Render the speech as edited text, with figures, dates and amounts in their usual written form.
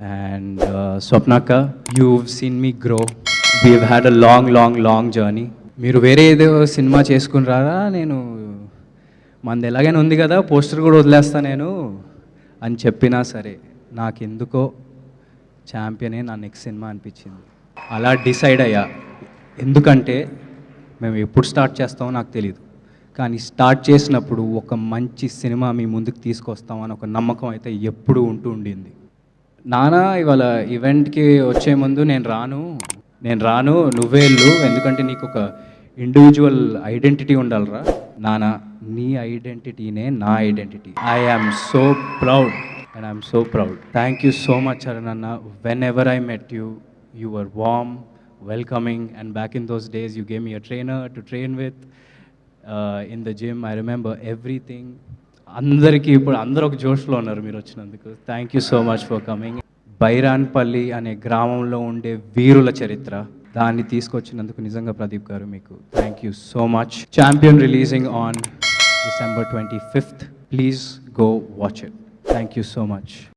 And Swapnaka, you've seen me grow. We've had a long journey. మీరు వేరే ఏదో cinema చేసుకుని రారా, నేను మనది ఎలాగైనా ఉంది కదా, పోస్టర్ కూడా వదిలేస్తా నేను అని చెప్పినా సరే నాకెందుకో ఛాంపియనే నా నెక్స్ట్ సినిమా అనిపించింది. అలా డిసైడ్ అయ్యా. ఎందుకంటే మేము ఎప్పుడు స్టార్ట్ చేస్తామో నాకు తెలియదు, కానీ స్టార్ట్ చేసినప్పుడు ఒక మంచి సినిమా మీ ముందుకు తీసుకొస్తాం అని ఒక నమ్మకం అయితే ఎప్పుడూ ఉండింది. నానా ఇవాళ ఈవెంట్కి వచ్చే ముందు నేను రాను నువ్వే వెళ్ళు, ఎందుకంటే నీకు ఒక ఇండివిజువల్ ఐడెంటిటీ ఉండాలిరా. నానా, నీ ఐడెంటిటీనే నా identity. I am so proud and I'm so proud. Thank you so much Charan అన్న. Whenever I met you, you were warm, welcoming, and back in those days you gave me a trainer to train with in the gym. I remember everything. అందరికీ ఇప్పుడు అందరూ ఒక జోష్లో ఉన్నారు మీరు వచ్చినందుకు. Thank you so much for coming. Bairanpally అనే గ్రామంలో ఉండే వీరుల చరిత్ర, దాన్ని తీసుకొచ్చినందుకు నిజంగా ప్రదీప్ గారు మీకు thank you so much. Champion releasing on December 25th. Please go watch it. Thank you so much.